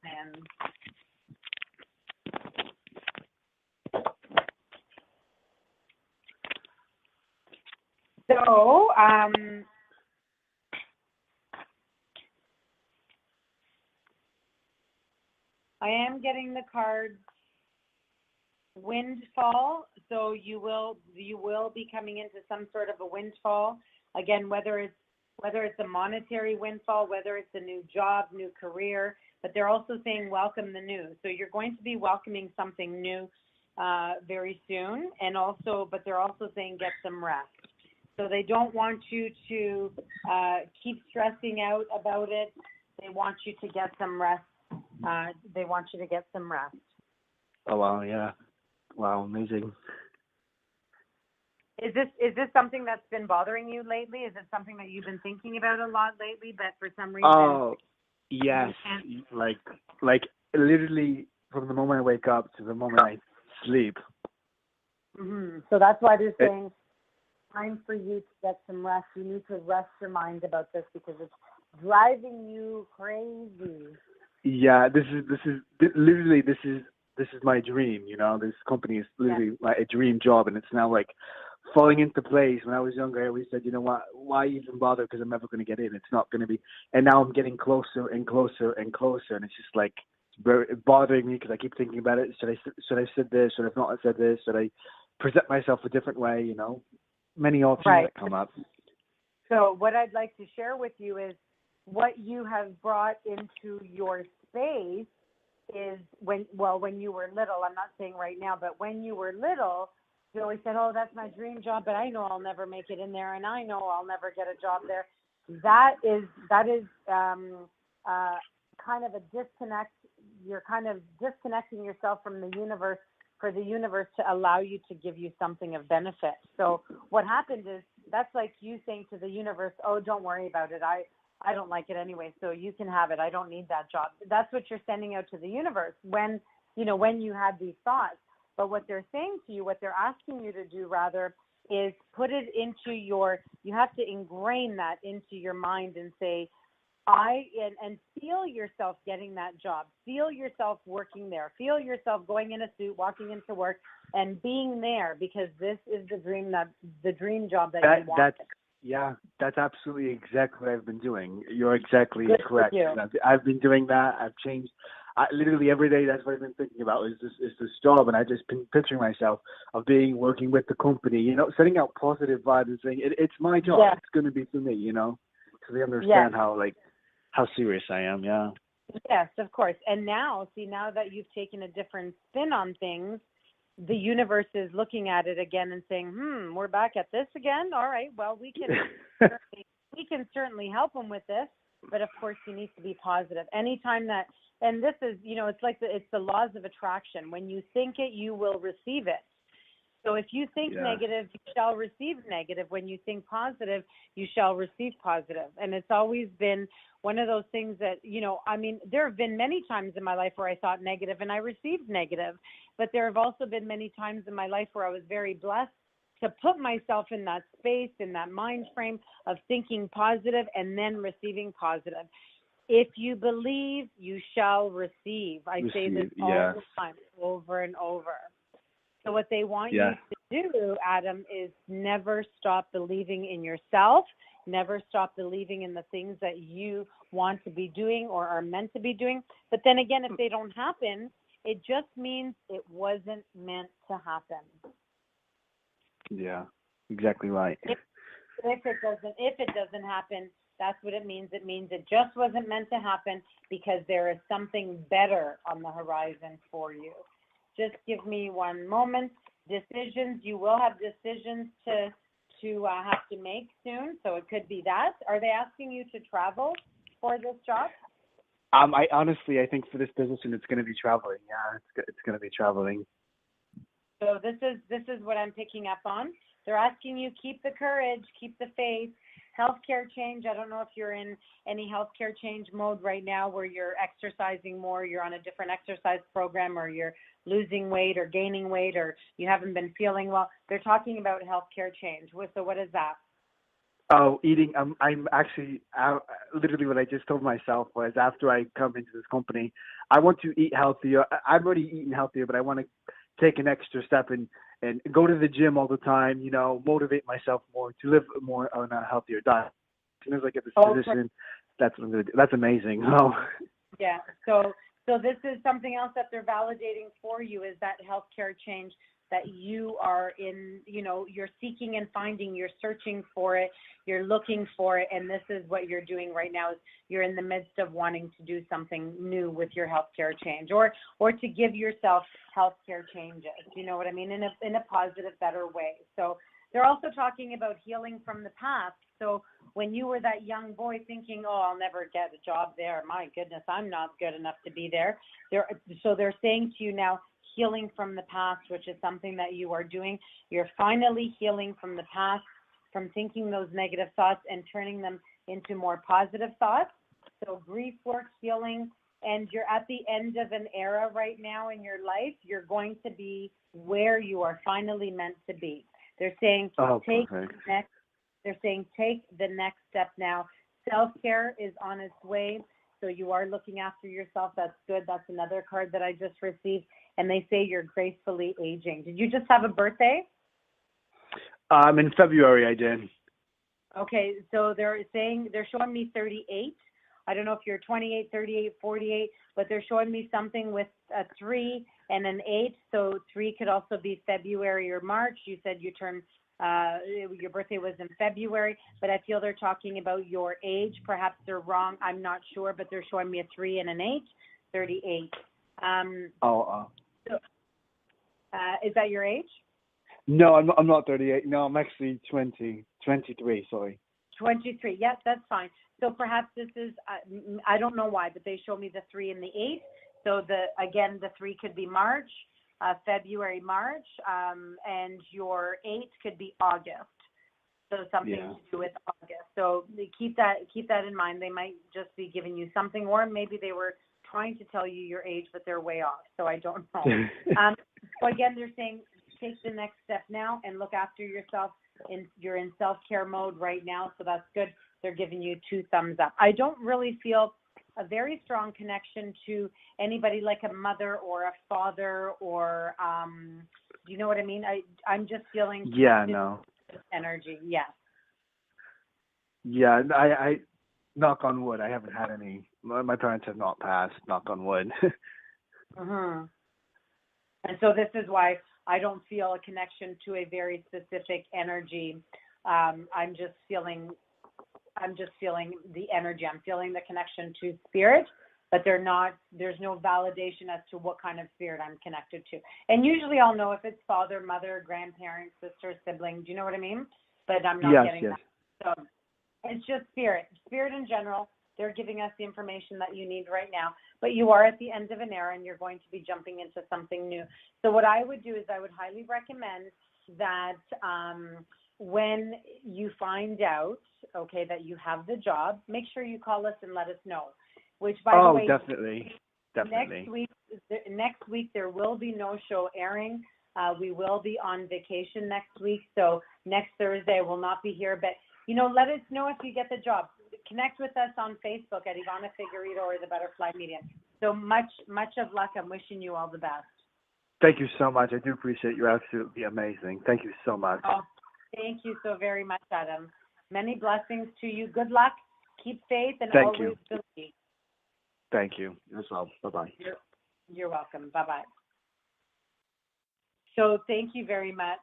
S4: And so, I am getting the card windfall. So you will be coming into some sort of a windfall. Again, whether it's a monetary windfall, whether it's a new job, new career, but they're also saying welcome the new. So you're going to be welcoming something new very soon, but they're also saying get some rest. So they don't want you to keep stressing out about it. They want you to get some rest.
S7: Oh, wow, yeah. Wow, amazing.
S4: Is this something that's been bothering you lately? Is it something that you've been thinking about a lot lately, but for some reason?
S7: Oh, yes. Like literally from the moment I wake up to the moment I sleep.
S4: Mm-hmm. So that's why they're saying time for you to get some rest. You need to rest your mind about this because it's driving you crazy.
S7: Yeah, this is my dream, This company is literally like a dream job, and it's now like falling into place. When I was younger, I always said, you know what, why even bother, because I'm never going to get in. It's not going to be. And now I'm getting closer and closer and closer, and it's just like bothering me because I keep thinking about it. Should I have said this? Should I have not said this? Should I present myself a different way? Many options that come up.
S4: So what I'd like to share with you is what you have brought into your space is when you were little. I'm not saying right now, but when you were little, you always said, oh, that's my dream job, but I know I'll never make it in there, and I know I'll never get a job there. That is kind of a disconnect. You're kind of disconnecting yourself from the universe, for the universe to allow you to give you something of benefit. So what happened is, that's like you saying to the universe, oh, don't worry about it. I don't like it anyway, so you can have it. I don't need that job. That's what you're sending out to the universe when you had these thoughts. But what they're saying to you, what they're asking you to do rather, is put it into you have to ingrain that into your mind and say, and feel yourself getting that job, feel yourself working there, feel yourself going in a suit, walking into work, and being there, because this is the dream job that you want.
S7: That's absolutely exactly what I've been doing. You're exactly
S4: Good
S7: correct.
S4: for you.
S7: I've been doing that. I've changed. Literally every day, that's what I've been thinking about is this job, and I've just been picturing myself of working with the company, setting out positive vibes and saying it's my job.
S4: Yeah.
S7: It's going to be for me, because they understand how serious I am. Yeah.
S4: Yes, of course. And now that you've taken a different spin on things, the universe is looking at it again and saying, we're back at this again. All right, well, we can certainly help them with this, but of course you need to be positive. Anytime that, and this is, it's the laws of attraction. When you think it, you will receive it. So if you think negative, you shall receive negative. When you think positive, you shall receive positive. And it's always been one of those things that, there have been many times in my life where I thought negative and I received negative. But there have also been many times in my life where I was very blessed to put myself in that space, in that mind frame of thinking positive and then receiving positive. If you believe, you shall receive. I say this all the time, over and over. So what they want you to do, Adam, is never stop believing in yourself, never stop believing in the things that you want to be doing or are meant to be doing. But then again, if they don't happen, it just means it wasn't meant to happen.
S7: Yeah, exactly right.
S4: If it doesn't happen, that's what it means. It means it just wasn't meant to happen because there is something better on the horizon for you. Just give me one moment. Decisions, you will have decisions to have to make soon, so it could be that. Are they asking you to travel for this job?
S7: I honestly, I think for this position, it's going to be traveling. Yeah, it's going to be traveling.
S4: So this is what I'm picking up on. They're asking you, keep the courage, keep the faith. Healthcare change. I don't know if you're in any healthcare change mode right now where you're exercising more, you're on a different exercise program, or you're losing weight or gaining weight, or you haven't been feeling well. They're talking about healthcare change. So what is that?
S7: Oh, eating. I'm actually literally what I just told myself was after I come into this company, I want to eat healthier. I've already eaten healthier, but I want to take an extra step and go to the gym all the time, motivate myself more to live more on a healthier diet. As soon as I get this position, that's what I'm going to do. That's amazing. Oh.
S4: Yeah. So this is something else that they're validating for you, is that healthcare change that you are in, you're seeking and finding, you're searching for it, you're looking for it, and this is what you're doing right now, is you're in the midst of wanting to do something new with your healthcare change, or to give yourself healthcare changes, you know what I mean, in a positive, better way. So they're also talking about healing from the past. So when you were that young boy thinking, oh, I'll never get a job there, my goodness, I'm not good enough to be there. So they're saying to you now, healing from the past, which is something that you are doing. You're finally healing from the past, from thinking those negative thoughts and turning them into more positive thoughts. So grief work, healing, and you're at the end of an era right now in your life. You're going to be where you are finally meant to be. They're saying take the next step now. Self-care is on its way. So you are looking after yourself. That's good. That's another card that I just received. And they say you're gracefully aging. Did you just have a birthday?
S7: In February, I did.
S4: Okay, so they're showing me 38. I don't know if you're 28, 38, 48, but they're showing me something with a 3 and an 8. So 3 could also be February or March. You said you turned, your birthday was in February, but I feel they're talking about your age. Perhaps they're wrong. I'm not sure, but they're showing me a 3 and an 8, 38. Is that your age?
S7: No, I'm not 38. No, I'm actually 23, sorry.
S4: 23, yes, that's fine. So perhaps this is, I don't know why, but they show me the 3 and the 8. So the 3 could be March, February, March, and your 8 could be August. So something to do with August. So keep that in mind. They might just be giving you something, or maybe they were trying to tell you your age, but they're way off. So I don't know. So again, they're saying take the next step now and look after yourself. You're in self-care mode right now, so that's good. they're giving you 2 thumbs up. I don't really feel a very strong connection to anybody like a mother or a father or, do you know what I mean? I'm just feeling energy. Yes.
S7: Yeah, I knock on wood. I haven't had any. My parents have not passed. Knock on wood.
S4: Mm-hmm. And so this is why I don't feel a connection to a very specific energy. I'm just feeling the energy. I'm feeling the connection to spirit, but there's no validation as to what kind of spirit I'm connected to. And usually I'll know if it's father, mother, grandparent, sister, sibling. Do you know what I mean? But I'm not getting that. So it's just spirit in general. They're giving us the information that you need right now, but you are at the end of an era and you're going to be jumping into something new. So what I would do is I would highly recommend that when you find out, okay, that you have the job, make sure you call us and let us know. Which, by the way,
S7: definitely.
S4: Next week there will be no show airing. We will be on vacation next week, so next Thursday I will not be here. But let us know if you get the job. Connect with us on Facebook at Ivana Figueredo or the ButterFly Medium. So much of luck. I'm wishing you all the best.
S7: Thank you so much. I do appreciate it. You're absolutely amazing. Thank you so much.
S4: Oh, thank you so very much, Adam. Many blessings to you. Good luck. Keep faith and always believe.
S7: Thank you. As well. Bye-bye.
S4: You're welcome. Bye-bye. So thank you very much.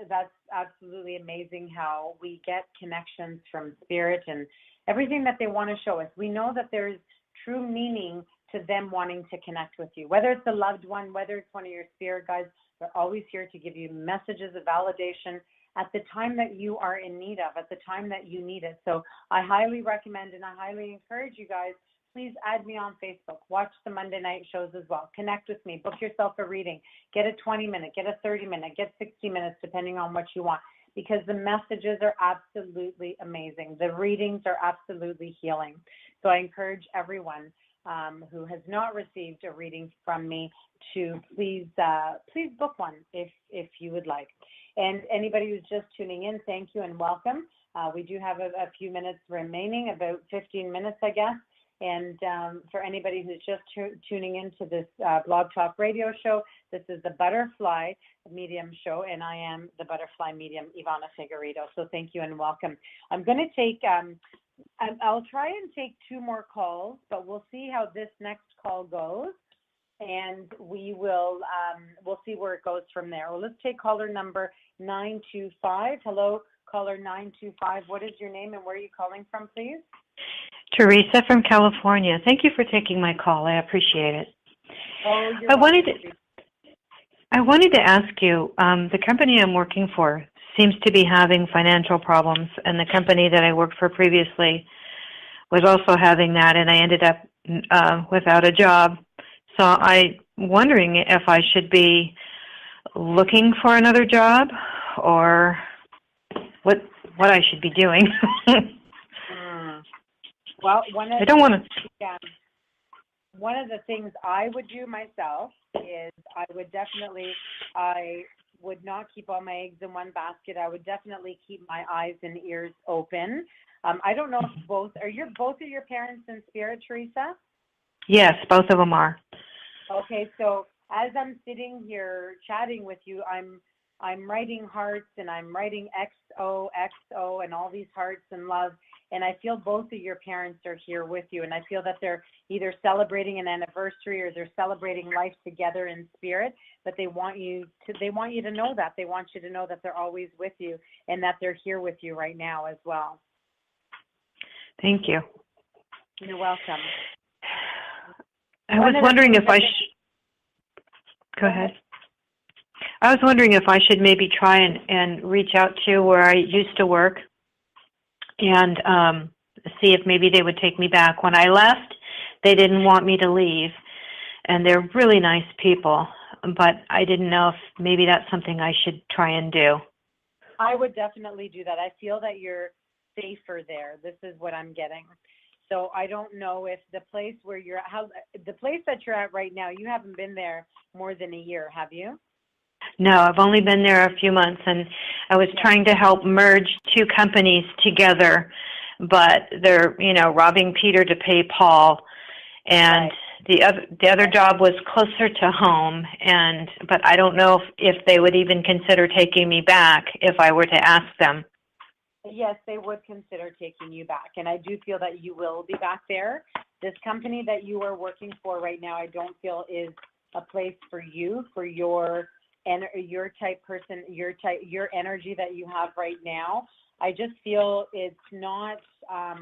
S4: That's absolutely amazing how we get connections from spirit and everything that they want to show us. We know that there's true meaning to them wanting to connect with you, whether it's a loved one, whether it's one of your spirit guides. They're always here to give you messages of validation at the time that you are in need of, at the time that you need it. So I highly recommend and I highly encourage you guys, please add me on Facebook. Watch the Monday night shows as well. Connect with me. Book yourself a reading. Get a 20-minute, get a 30-minute, get 60 minutes, depending on what you want, because the messages are absolutely amazing. The readings are absolutely healing. So I encourage everyone who has not received a reading from me to please book one if you would like. And anybody who's just tuning in, thank you and welcome. We do have a few minutes remaining, about 15 minutes, I guess. And for anybody who's just tuning into this Blog Talk radio show, this is the ButterFly Medium show, and I am the ButterFly Medium, Ivana Figueredo. So thank you and welcome. I'm going to take, I'll try and take 2 more calls, but we'll see how this next call goes, and we'll see where it goes from there. Well, let's take caller number 925. Hello, caller 925. What is your name and where are you calling from, please?
S8: Teresa from California. Thank you for taking my call. I appreciate it.
S4: Oh,
S8: I wanted to ask you, the company I'm working for seems to be having financial problems, and the company that I worked for previously was also having that, and I ended up without a job. So I'm wondering if I should be looking for another job or what I should be doing.
S4: Well, one of the things I would do myself is I would not keep all my eggs in one basket. I would definitely keep my eyes and ears open. I don't know if both of your parents in spirit, Teresa?
S8: Yes, both of them are.
S4: Okay, so as I'm sitting here chatting with you, I'm writing hearts and I'm writing XOXO and all these hearts and love. And I feel both of your parents are here with you. And I feel that they're either celebrating an anniversary or they're celebrating life together in spirit. But they want you to know that. They want you to know that they're always with you and that they're here with you right now as well.
S8: Thank you.
S4: You're welcome.
S8: I was wondering if I should... Go ahead. I was wondering if I should maybe try and reach out to where I used to work and see if maybe they would take me back. When I left, they didn't want me to leave, and they're really nice people, but I didn't know if maybe that's something I should try and do.
S4: I would definitely do that. I feel that you're safer there. This is what I'm getting. So I don't know if the place where the place that you're at right now, you haven't been there more than a year, have you?
S8: No, I've only been there a few months, and I was trying to help merge 2 companies together, but they're, robbing Peter to pay Paul. And the other job was closer to home, but I don't know if they would even consider taking me back if I were to ask them.
S4: Yes, they would consider taking you back, and I do feel that you will be back there. This company that you are working for right now, I don't feel is a place for you, for your type person, your energy that you have right now. I just feel it's not a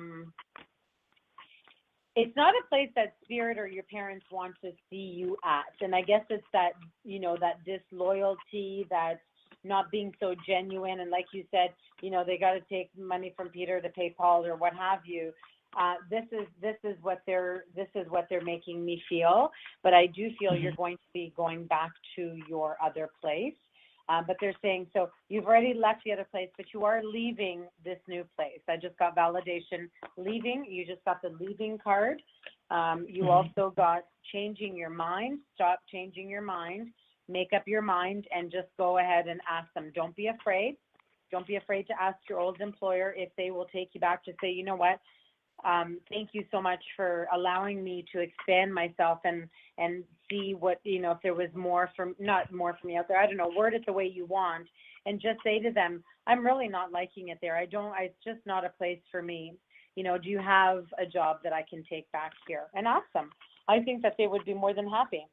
S4: place that spirit or your parents want to see you at. And I guess it's that, that disloyalty, that not being so genuine. And like you said, they got to take money from Peter to pay Paul or what have you. This is what they're making me feel. But I do feel you're going to be going back to your other place. But they're saying, so you've already left the other place, but you are leaving this new place. I just got validation leaving. You just got the leaving card. You also got changing your mind. Stop changing your mind. Make up your mind and just go ahead and ask them. Don't be afraid. Don't be afraid to ask your old employer if they will take you back, to say, you know what, thank you so much for allowing me to expand myself and see what, if there was not more from me out there. I don't know, word it the way you want, and just say to them, I'm really not liking it there. It's just not a place for me. Do you have a job that I can take back here? And ask them. I think that they would be more than happy.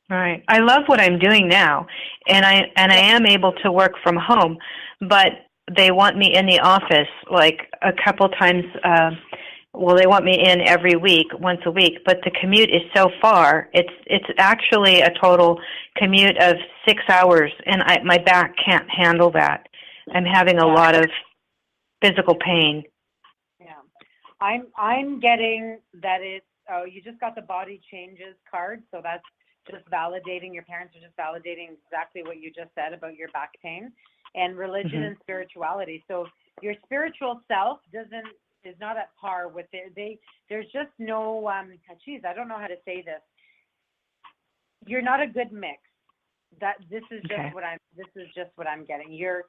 S8: Right. I love what I'm doing now, and I am able to work from home, but they want me in the office like a couple times. They want me in every week, once a week, but the commute is so far. It's actually a total commute of 6 hours, and my back can't handle that. I'm having a lot of physical pain.
S4: Yeah, I'm getting that it's. Oh, you just got the body changes card, so that's just validating. Your parents are just validating exactly what you just said about your back pain and religion and spirituality. So your spiritual self is not at par with there's just no I don't know how to say this. You're not a good mix. This is just what I'm getting. You're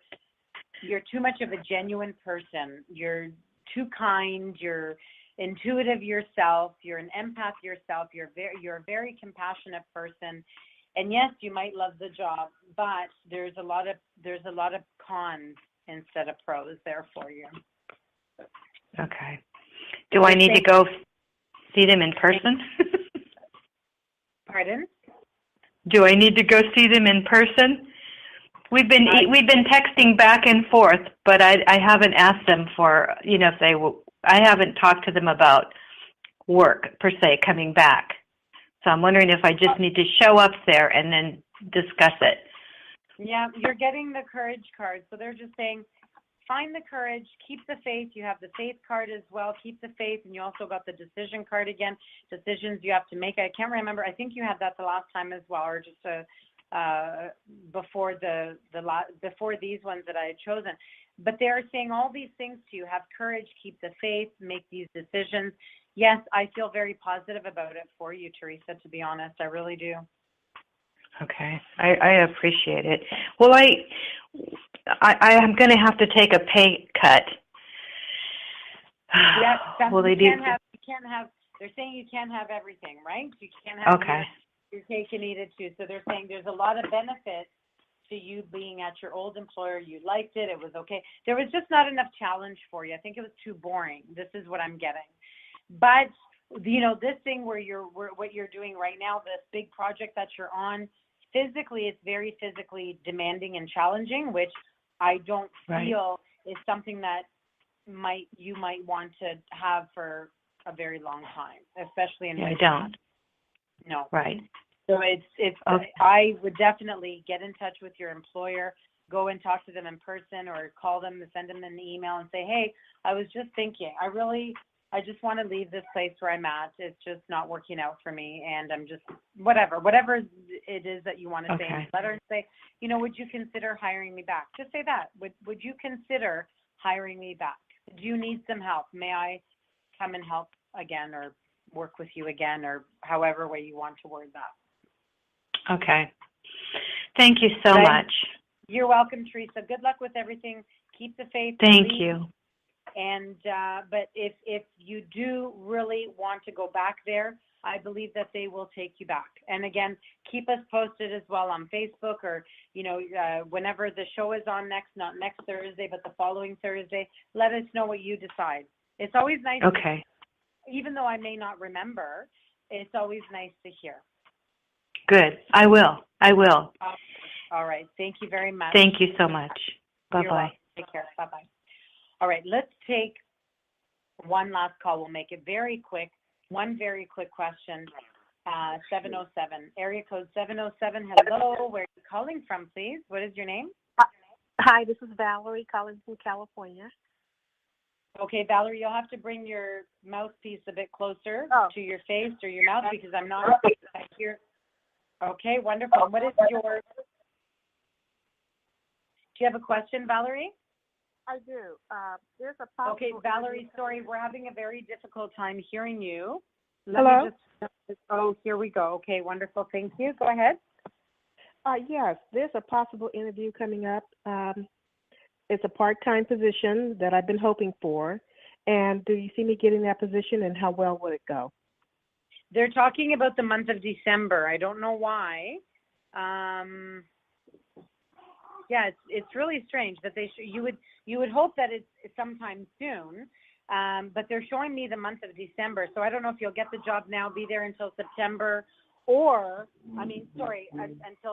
S4: too much of a genuine person. You're too kind. You're intuitive yourself. You're an empath yourself. You're a very compassionate person. And yes, you might love the job, but there's a lot of cons instead of pros there for you.
S8: Okay. Do I need to go see them in person?
S4: Pardon?
S8: Do I need to go see them in person? We've been texting back and forth, but I haven't asked them for, if they will. I haven't talked to them about work per se coming back. So I'm wondering if I just need to show up there and then discuss it.
S4: Yeah, you're getting the courage card. So they're just saying, find the courage, keep the faith. You have the faith card as well. Keep the faith, and you also got the decision card again. Decisions you have to make. I can't remember. I think you had that the last time as well, or just before before these ones that I had chosen. But they're saying all these things to you. Have courage, keep the faith, make these decisions. Yes, I feel very positive about it for you, Teresa, to be honest. I really do.
S8: Okay. I appreciate it. Well, I am going to have to take a pay cut.
S4: Yeah,
S8: Will they
S4: you can't have, they're saying you can't have everything, right? You can't have your cake and eat it too. So they're saying there's a lot of benefits to you being at your old employer. You liked it. It was okay. There was just not enough challenge for you. I think it was too boring. This is what I'm getting. But, this thing what you're doing right now, this big project that you're on, physically, it's very physically demanding and challenging, which I don't feel is something that you might want to have for a very long time, especially in.
S8: I don't.
S4: No.
S8: Right.
S4: So it's. Okay. I would definitely get in touch with your employer, go and talk to them in person, or call them and send them an email and say, hey, I was just thinking, I just want to leave this place where I'm at. It's just not working out for me, and I'm just whatever it is that you want to say in the letter, and say, would you consider hiring me back? Just say that. Would you consider hiring me back? Do you need some help? May I come and help again, or work with you again, or however way you want to word that?
S8: Okay. Thank you so much.
S4: You're welcome, Teresa. Good luck with everything. Keep the faith.
S8: Thank you.
S4: And but if you do really want to go back there, I believe that they will take you back. And again, keep us posted as well on Facebook, or whenever the show is on next, not next Thursday, but the following Thursday. Let us know what you decide. It's always nice.
S8: Okay.
S4: Even though I may not remember, it's always nice to hear.
S8: Good. I will.
S4: All right. Thank you very much.
S8: Thank you so much.
S4: You're
S8: Bye-bye.
S4: welcome. Take care. Bye-bye. All right. Let's take one last call. We'll make it very quick. One very quick question. 707. Area code 707. Hello. Where are you calling from, please? What is your name?
S9: Hi, this is Valerie calling from California.
S4: Okay, Valerie, you'll have to bring your mouthpiece a bit closer to your face or your mouth, because I'm not here. Okay, wonderful. What is your... Do you have a question, Valerie?
S9: I do. There's a possible...
S4: Okay, Valerie, sorry, we're having a very difficult time hearing you.
S9: Hello?
S4: Here we go. Okay, wonderful. Thank you. Go ahead.
S9: Yes, there's a possible interview coming up. It's a part-time position that I've been hoping for. And do you see me getting that position, and how well would it go?
S4: They're talking about the month of December. I don't know why. Yeah, it's really strange that you would hope that it's sometime soon, but they're showing me the month of December. So I don't know if you'll get the job now, be there until September, until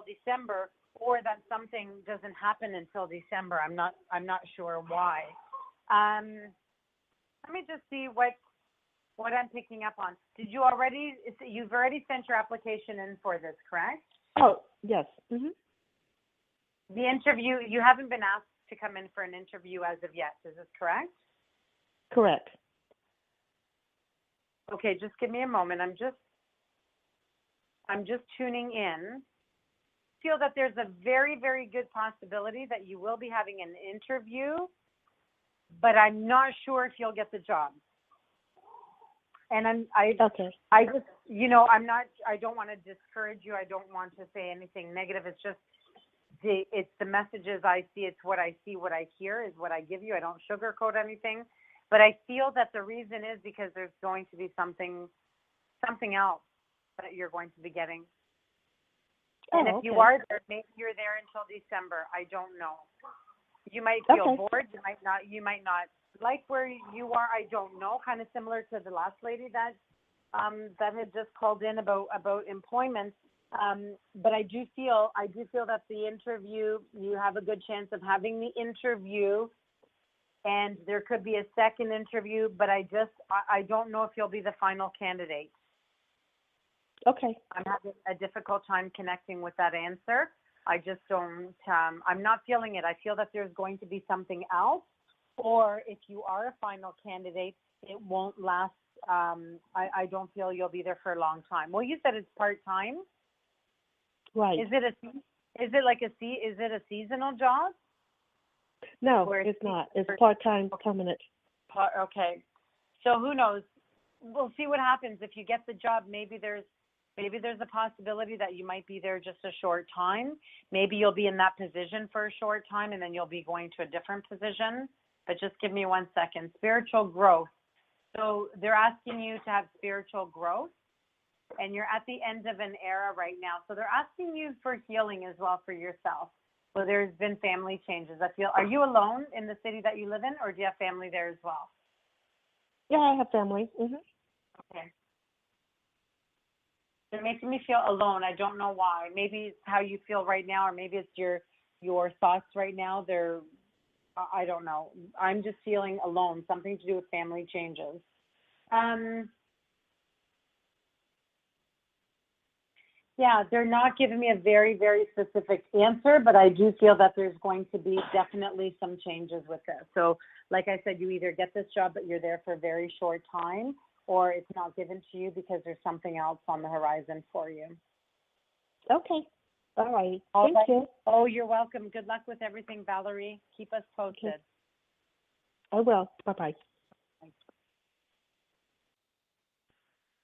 S4: December, or that something doesn't happen until December. I'm not sure why. Let me just see what I'm picking up on. You've already sent your application in for this, correct?
S9: Oh, yes. Mm-hmm.
S4: The interview, you haven't been asked to come in for an interview as of yet. Is this correct?
S9: Correct.
S4: Okay, just give me a moment. I'm just tuning in. I feel that there's a very, very good possibility that you will be having an interview, but I'm not sure if you'll get the job. And I don't want to discourage you. I don't want to say anything negative. It's just it's the messages I see. It's what I see, what I hear is what I give you. I don't sugarcoat anything, but I feel that the reason is because there's going to be something else that you're going to be getting. And if you are there, maybe you're there until December. I don't know. You might feel bored. You might not like where you are. I don't know. Kind of similar to the last lady that had just called in about employment. But I do feel that the interview, you have a good chance of having the interview, and there could be a second interview, but I don't know if you'll be the final candidate.
S9: Okay.
S4: I'm having a difficult time connecting with that answer. I just don't, I'm not feeling it. I feel that there's going to be something else, or if you are a final candidate, it won't last. I don't feel you'll be there for a long time. Well, you said it's part-time.
S9: Right.
S4: Is it a seasonal job?
S9: No, it's not. It's part-time, permanent.
S4: Okay. So who knows? We'll see what happens. If you get the job, maybe there's a possibility that you might be there just a short time. Maybe you'll be in that position for a short time, and then you'll be going to a different position. But just give me 1 second. Spiritual growth. So they're asking you to have spiritual growth, and you're at the end of an era right now. So they're asking you for healing as well for yourself. So there's been family changes. Are you alone in the city that you live in, or do you have family there as well?
S9: Yeah, I have family. Mm-hmm.
S4: Okay. They're making me feel alone. I don't know why. Maybe it's how you feel right now, or maybe it's your thoughts right now. I don't know. I'm just feeling alone. Something to do with family changes. Yeah, they're not giving me a very, very specific answer, but I do feel that there's going to be definitely some changes with this. So, like I said, you either get this job, but you're there for a very short time, or it's not given to you because there's something else on the horizon for you.
S9: Okay. All right. Thank you.
S4: Oh, you're welcome. Good luck with everything, Valerie. Keep us posted.
S9: Okay. I will. Bye-bye.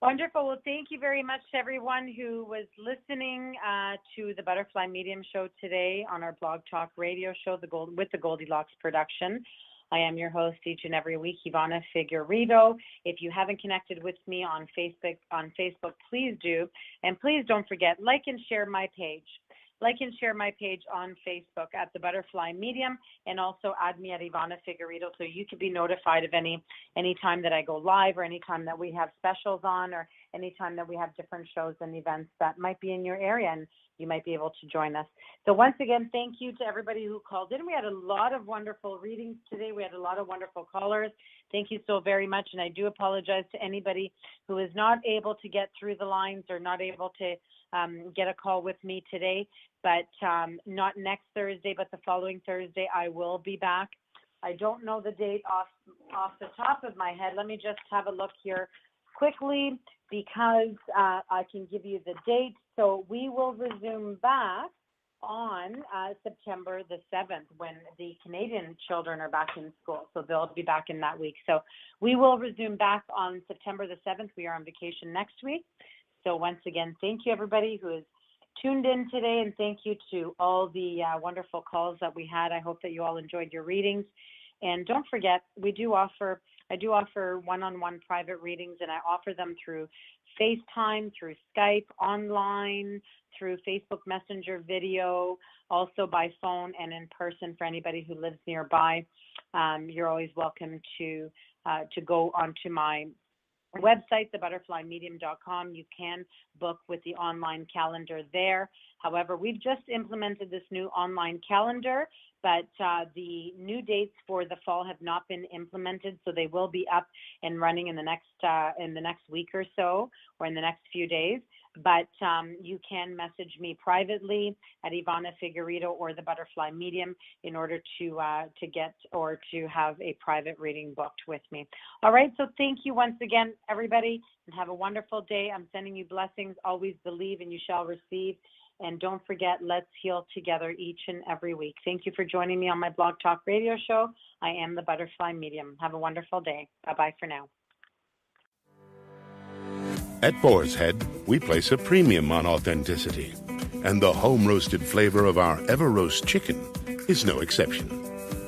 S4: Wonderful. Well, thank you very much to everyone who was listening to the Butterfly Medium Show today on our Blog Talk Radio show with the Goldilocks production. I am your host each and every week, Ivana Figueredo. If you haven't connected with me on Facebook, please do. And please don't forget, like and share my page. Like and share my page on Facebook at the Butterfly Medium, and also add me at Ivana Figueredo so you can be notified of any time that I go live, or any time that we have specials on, or any time that we have different shows and events that might be in your area, and you might be able to join us. So once again, thank you to everybody who called in. We had a lot of wonderful readings today. We had a lot of wonderful callers. Thank you so very much, and I do apologize to anybody who is not able to get through the lines or not able to get a call with me today, but not next Thursday, but the following Thursday I will be back. I don't know the date off the top of my head. Let me just have a look here quickly, because I can give you the date. So we will resume back on September the 7th, when the Canadian children are back in school. So they'll be back in that week. So we will resume back on September the 7th. We are on vacation next week. So once again, thank you everybody who is tuned in today, and thank you to all the wonderful calls that we had. I hope that you all enjoyed your readings. And don't forget, I do offer one-on-one private readings, and I offer them through FaceTime, through Skype, online, through Facebook Messenger video, also by phone and in person for anybody who lives nearby. You're always welcome to go onto my website, thebutterflymedium.com. You can book with the online calendar there. However, we've just implemented this new online calendar, but the new dates for the fall have not been implemented, so they will be up and running in the next week or so, or in the next few days. But you can message me privately at Ivana Figueredo or the Butterfly Medium in order to get or to have a private reading booked with me. All right, so thank you once again, everybody, and have a wonderful day. I'm sending you blessings. Always believe and you shall receive. And don't forget, let's heal together each and every week. Thank you for joining me on my Blog Talk Radio show. I am the Butterfly Medium. Have a wonderful day. Bye-bye for now.
S1: At Boar's Head, we place a premium on authenticity, and the home-roasted flavor of our Ever-Roast chicken is no exception.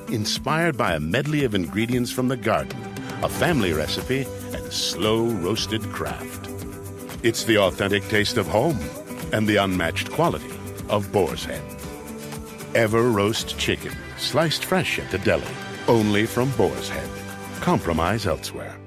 S1: Inspired by a medley of ingredients from the garden, a family recipe, and slow-roasted craft. It's the authentic taste of home and the unmatched quality of Boar's Head. Ever-Roast chicken, sliced fresh at the deli, only from Boar's Head. Compromise elsewhere.